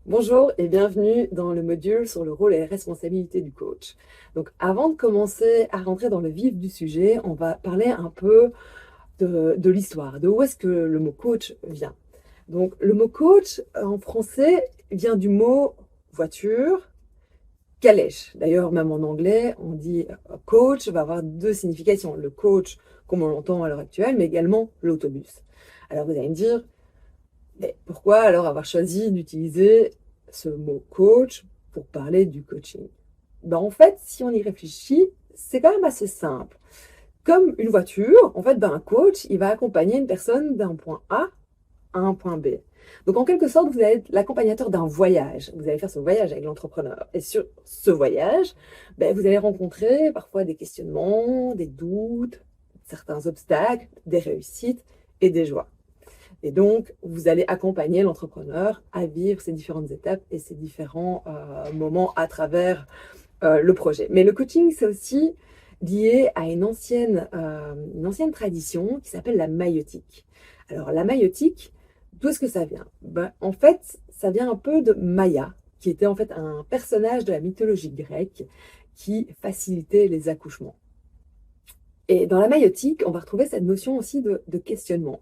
Bonjour et bienvenue dans le module sur le rôle et les responsabilités du coach. Donc avant de commencer à rentrer dans le vif du sujet, on va parler un peu de l'histoire, de où est-ce que le mot coach vient. Donc le mot coach en français vient du mot voiture, calèche. D'ailleurs, même en anglais, on dit coach va avoir deux significations. Le coach, comme on l'entend à l'heure actuelle, mais également l'autobus. Alors vous allez me dire, mais pourquoi alors avoir choisi d'utiliser ce mot coach pour parler du coaching? Ben en fait, si on y réfléchit, c'est quand même assez simple. Comme une voiture, en fait, ben un coach, il va accompagner une personne d'un point A à un point B. Donc, en quelque sorte, vous allez être l'accompagnateur d'un voyage. Vous allez faire ce voyage avec l'entrepreneur. Et sur ce voyage, ben, vous allez rencontrer parfois des questionnements, des doutes, certains obstacles, des réussites et des joies. Et donc, vous allez accompagner l'entrepreneur à vivre ces différentes étapes et ces différents moments à travers le projet. Mais le coaching, c'est aussi lié à une ancienne tradition qui s'appelle la maïotique. Alors, la maïotique, d'où est-ce que ça vient? Ben, en fait, ça vient un peu de Maïa, qui était en fait un personnage de la mythologie grecque qui facilitait les accouchements. Et dans la maïotique, on va retrouver cette notion aussi de questionnement.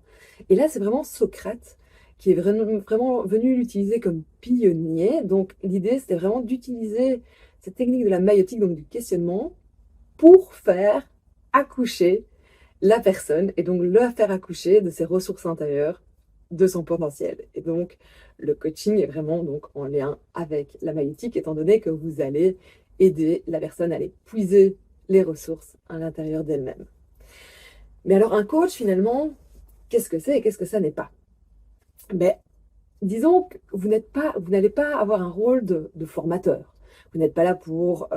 Et là, c'est vraiment Socrate qui est vraiment venu l'utiliser comme pionnier. Donc, l'idée, c'était vraiment d'utiliser cette technique de la maïotique, donc du questionnement, pour faire accoucher la personne et donc la faire accoucher de ses ressources intérieures, de son potentiel. Et donc, le coaching est vraiment donc en lien avec la maïotique, étant donné que vous allez aider la personne à aller puiser les ressources à l'intérieur d'elle-même. Mais alors, un coach, finalement, qu'est-ce que c'est et qu'est-ce que ça n'est pas? Ben, disons que vous n'allez pas avoir un rôle de formateur. Vous n'êtes pas là pour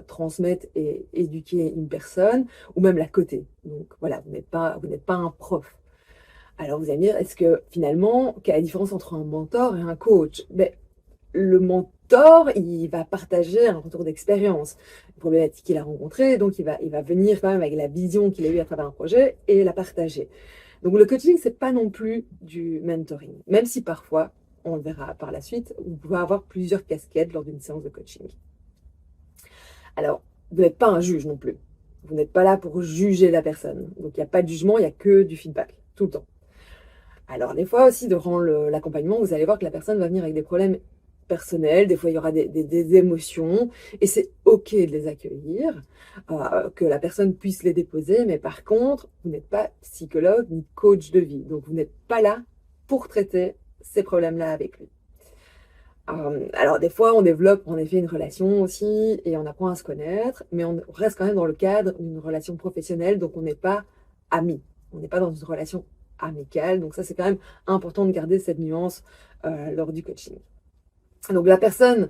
transmettre et éduquer une personne ou même la coter. Donc voilà, vous n'êtes pas un prof. Alors vous allez me dire, est-ce que finalement, quelle est la différence entre un mentor et un coach? Ben, le mentor, il va partager un retour d'expérience, une problématique qu'il a rencontrée, donc il va venir quand même avec la vision qu'il a eue à travers un projet et la partager. Donc le coaching, c'est pas non plus du mentoring, même si parfois, on le verra par la suite, vous pouvez avoir plusieurs casquettes lors d'une séance de coaching. Alors, vous n'êtes pas un juge non plus. Vous n'êtes pas là pour juger la personne. Donc il n'y a pas de jugement, il n'y a que du feedback, tout le temps. Alors, des fois aussi, durant l'accompagnement, vous allez voir que la personne va venir avec des problèmes personnels, des fois il y aura des émotions, et c'est OK de les accueillir, que la personne puisse les déposer, mais par contre, vous n'êtes pas psychologue ni coach de vie, donc vous n'êtes pas là pour traiter ces problèmes-là avec lui. Alors des fois, on développe en effet une relation aussi, et on apprend à se connaître, mais on reste quand même dans le cadre d'une relation professionnelle, donc on n'est pas amis, on n'est pas dans une relation amicale, donc ça c'est quand même important de garder cette nuance lors du coaching. Donc la personne,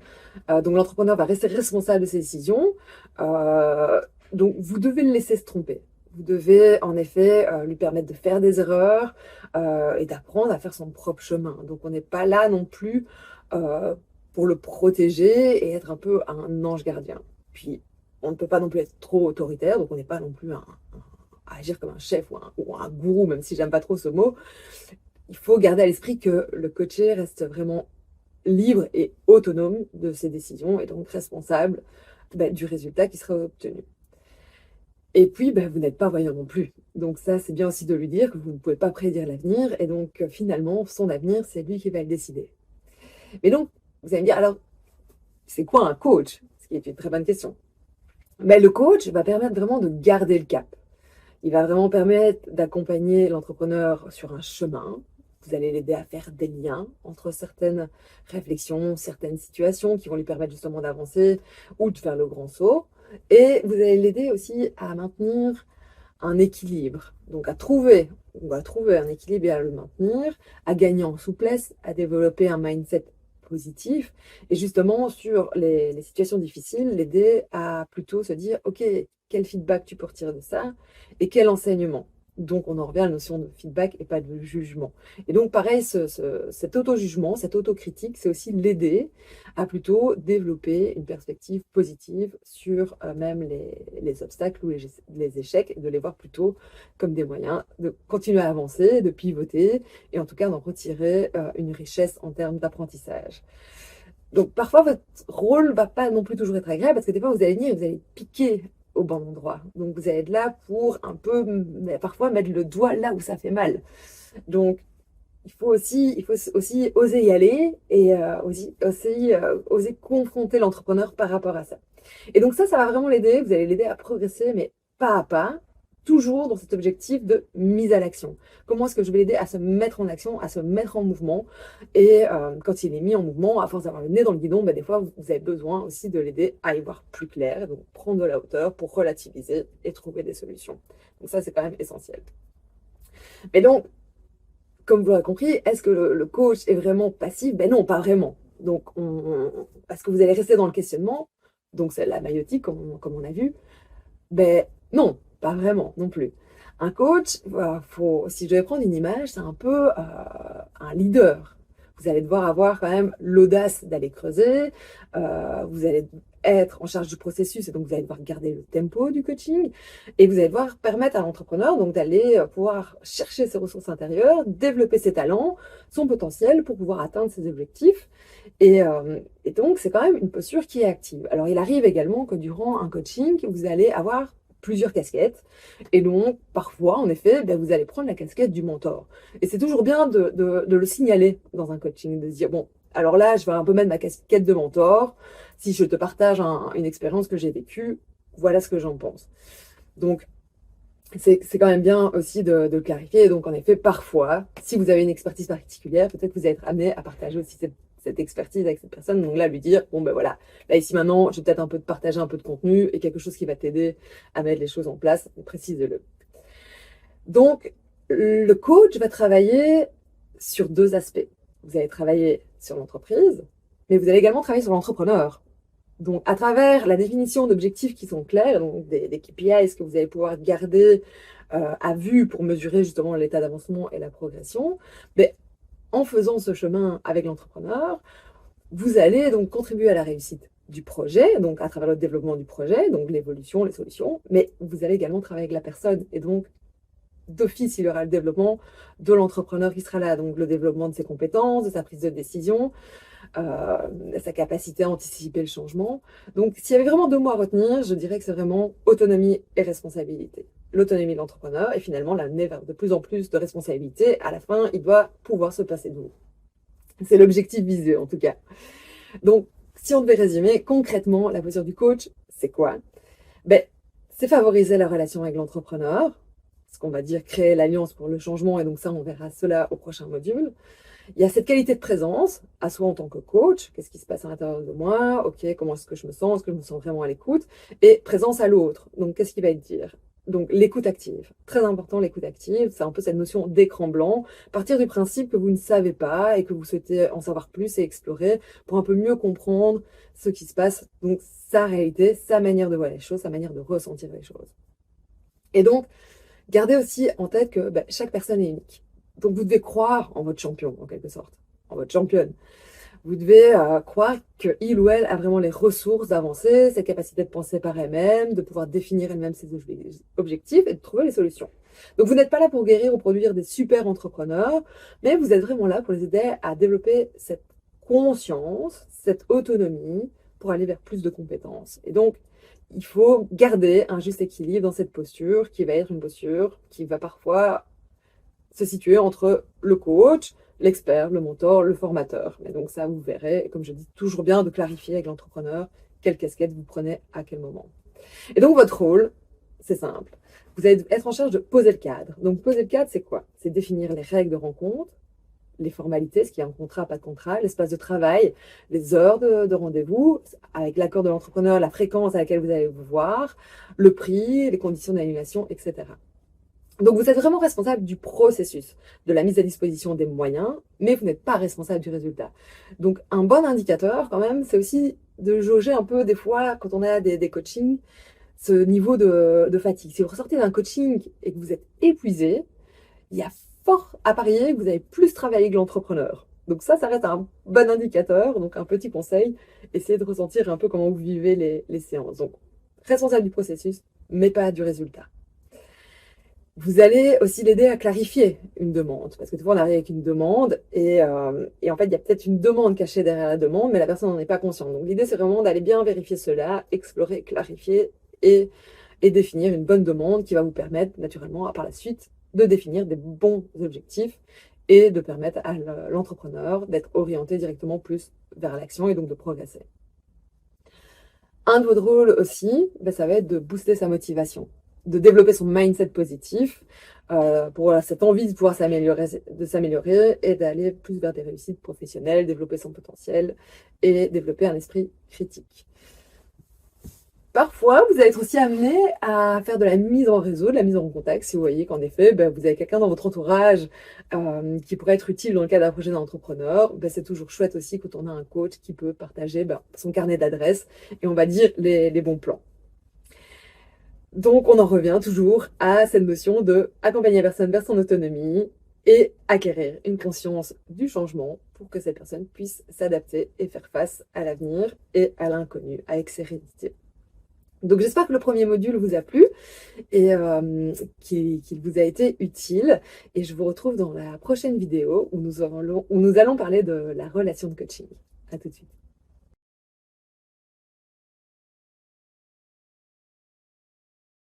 donc l'entrepreneur va rester responsable de ses décisions. Euh, donc vous devez le laisser se tromper. Vous devez en effet lui permettre de faire des erreurs et d'apprendre à faire son propre chemin. Donc on n'est pas là non plus euh, pour le protéger et être un peu un ange gardien. Puis on ne peut pas non plus être trop autoritaire, donc on n'est pas non plus à agir comme un chef ou un gourou, même si j'aime pas trop ce mot. Il faut garder à l'esprit que le coaché reste vraiment libre et autonome de ses décisions et donc responsable du résultat qui sera obtenu. Et puis, vous n'êtes pas voyant non plus. Donc ça, c'est bien aussi de lui dire que vous ne pouvez pas prédire l'avenir et donc finalement, son avenir, c'est lui qui va le décider. Mais donc, vous allez me dire, alors, c'est quoi un coach? Ce qui est une très bonne question. Le coach va permettre vraiment de garder le cap. Il va vraiment permettre d'accompagner l'entrepreneur sur un chemin. Vous allez l'aider à faire des liens entre certaines réflexions, certaines situations qui vont lui permettre justement d'avancer ou de faire le grand saut. Et vous allez l'aider aussi à maintenir un équilibre. Donc à trouver un équilibre et à le maintenir, à gagner en souplesse, à développer un mindset positif et justement sur les situations difficiles, l'aider à plutôt se dire, OK, quel feedback tu peux retirer de ça et quel enseignement. Donc, on en revient à la notion de feedback et pas de jugement. Et donc, pareil, cet auto-jugement, cette autocritique, c'est aussi l'aider à plutôt développer une perspective positive sur même les obstacles ou les échecs, et de les voir plutôt comme des moyens de continuer à avancer, de pivoter, et en tout cas d'en retirer une richesse en termes d'apprentissage. Donc parfois, votre rôle va pas non plus toujours être agréable parce que des fois, vous allez venir et vous allez piquer au bon endroit. Donc vous allez être là pour un peu, parfois, mettre le doigt là où ça fait mal. Donc il faut aussi oser y aller et oser confronter l'entrepreneur par rapport à ça. Et donc ça va vraiment l'aider. Vous allez l'aider à progresser, mais pas à pas, toujours dans cet objectif de mise à l'action. Comment est-ce que je vais l'aider à se mettre en action, à se mettre en mouvement? Et quand il est mis en mouvement, à force d'avoir le nez dans le guidon, des fois, vous avez besoin aussi de l'aider à y voir plus clair, donc prendre de la hauteur pour relativiser et trouver des solutions. Donc ça, c'est quand même essentiel. Mais donc, comme vous l'aurez compris, est-ce que le coach est vraiment passif? Ben non, pas vraiment. Donc, parce que vous allez rester dans le questionnement, donc c'est la maïotique, comme on a vu, ben non, pas vraiment non plus. Un coach, voilà, si je devais prendre une image, c'est un peu un leader. Vous allez devoir avoir quand même l'audace d'aller creuser, vous allez être en charge du processus et donc vous allez devoir garder le tempo du coaching et vous allez devoir permettre à l'entrepreneur donc d'aller pouvoir chercher ses ressources intérieures, développer ses talents, son potentiel pour pouvoir atteindre ses objectifs. Et donc, c'est quand même une posture qui est active. Alors, il arrive également que durant un coaching, vous allez avoir plusieurs casquettes. Et donc, parfois, en effet, vous allez prendre la casquette du mentor. Et c'est toujours bien de le signaler dans un coaching, de se dire, bon, alors là, je vais un peu mettre ma casquette de mentor. Si je te partage une expérience que j'ai vécue, voilà ce que j'en pense. Donc, c'est quand même bien aussi de clarifier. Et donc, en effet, parfois, si vous avez une expertise particulière, peut-être que vous allez être amené à partager aussi cette expertise avec cette personne. Donc là, lui dire, bon ben voilà, là ici maintenant, je vais peut-être un peu partager un peu de contenu et quelque chose qui va t'aider à mettre les choses en place, précise-le. Donc, le coach va travailler sur deux aspects. Vous allez travailler sur l'entreprise, mais vous allez également travailler sur l'entrepreneur. Donc, à travers la définition d'objectifs qui sont clairs, donc des KPIs que vous allez pouvoir garder à vue pour mesurer justement l'état d'avancement et la progression, mais en faisant ce chemin avec l'entrepreneur, vous allez donc contribuer à la réussite du projet, donc à travers le développement du projet, donc l'évolution, les solutions, mais vous allez également travailler avec la personne et donc d'office, il y aura le développement de l'entrepreneur qui sera là, donc le développement de ses compétences, de sa prise de décision, sa capacité à anticiper le changement. Donc, s'il y avait vraiment deux mots à retenir, je dirais que c'est vraiment autonomie et responsabilité. L'autonomie de l'entrepreneur et finalement l'amener vers de plus en plus de responsabilités. À la fin, il doit pouvoir se passer de vous. C'est l'objectif visé en tout cas. Donc, si on devait résumer concrètement la posture du coach, c'est quoi? C'est favoriser la relation avec l'entrepreneur, ce qu'on va dire créer l'alliance pour le changement, et donc ça, on verra cela au prochain module. Il y a cette qualité de présence à soi en tant que coach. Qu'est-ce qui se passe à l'intérieur de moi? Ok, comment est-ce que je me sens? Est-ce que je me sens vraiment à l'écoute? Et présence à l'autre. Donc, qu'est-ce qui va être dire? Donc, l'écoute active. Très important, l'écoute active. C'est un peu cette notion d'écran blanc. Partir du principe que vous ne savez pas et que vous souhaitez en savoir plus et explorer pour un peu mieux comprendre ce qui se passe. Donc, sa réalité, sa manière de voir les choses, sa manière de ressentir les choses. Et donc, gardez aussi en tête que chaque personne est unique. Donc, vous devez croire en votre champion, en quelque sorte, en votre championne. Vous devez croire qu'il ou elle a vraiment les ressources d'avancer, ses capacités de penser par elle-même, de pouvoir définir elle-même ses objectifs et de trouver les solutions. Donc, vous n'êtes pas là pour guérir ou produire des super entrepreneurs, mais vous êtes vraiment là pour les aider à développer cette conscience, cette autonomie pour aller vers plus de compétences. Et donc, il faut garder un juste équilibre dans cette posture qui va être une posture qui va parfois se situer entre le coach, l'expert, le mentor, le formateur. Mais donc ça, vous verrez, comme je dis, toujours bien de clarifier avec l'entrepreneur quelle casquette vous prenez à quel moment. Et donc votre rôle, c'est simple. Vous allez être en charge de poser le cadre. Donc poser le cadre, c'est quoi? C'est définir les règles de rencontre, les formalités, ce qui est un contrat, pas de contrat, l'espace de travail, les heures de rendez-vous, avec l'accord de l'entrepreneur, la fréquence à laquelle vous allez vous voir, le prix, les conditions d'annulation, etc. Donc, vous êtes vraiment responsable du processus, de la mise à disposition des moyens, mais vous n'êtes pas responsable du résultat. Donc, un bon indicateur, quand même, c'est aussi de jauger un peu, des fois, quand on a des coachings, ce niveau de fatigue. Si vous ressortez d'un coaching et que vous êtes épuisé, il y a fort à parier que vous avez plus travaillé que l'entrepreneur. Donc ça reste un bon indicateur. Donc, un petit conseil, essayez de ressentir un peu comment vous vivez les séances. Donc, responsable du processus, mais pas du résultat. Vous allez aussi l'aider à clarifier une demande, parce que des fois on arrive avec une demande et en fait il y a peut-être une demande cachée derrière la demande, mais la personne n'en est pas consciente. Donc l'idée c'est vraiment d'aller bien vérifier cela, explorer, clarifier et définir une bonne demande qui va vous permettre naturellement par la suite de définir des bons objectifs et de permettre à l'entrepreneur d'être orienté directement plus vers l'action et donc de progresser. Un de vos rôles aussi, ça va être de booster sa motivation, de développer son mindset positif pour cette envie de pouvoir s'améliorer et d'aller plus vers des réussites professionnelles, développer son potentiel et développer un esprit critique. Parfois, vous allez être aussi amené à faire de la mise en réseau, de la mise en contact, si vous voyez qu'en effet, vous avez quelqu'un dans votre entourage qui pourrait être utile dans le cadre d'un projet d'entrepreneur. C'est toujours chouette aussi quand on a un coach qui peut partager son carnet d'adresses et on va dire les bons plans. Donc, on en revient toujours à cette notion de accompagner la personne vers son autonomie et acquérir une conscience du changement pour que cette personne puisse s'adapter et faire face à l'avenir et à l'inconnu avec sérénité. Donc j'espère que le premier module vous a plu et qu'il vous a été utile. Et je vous retrouve dans la prochaine vidéo où nous allons parler de la relation de coaching. À tout de suite.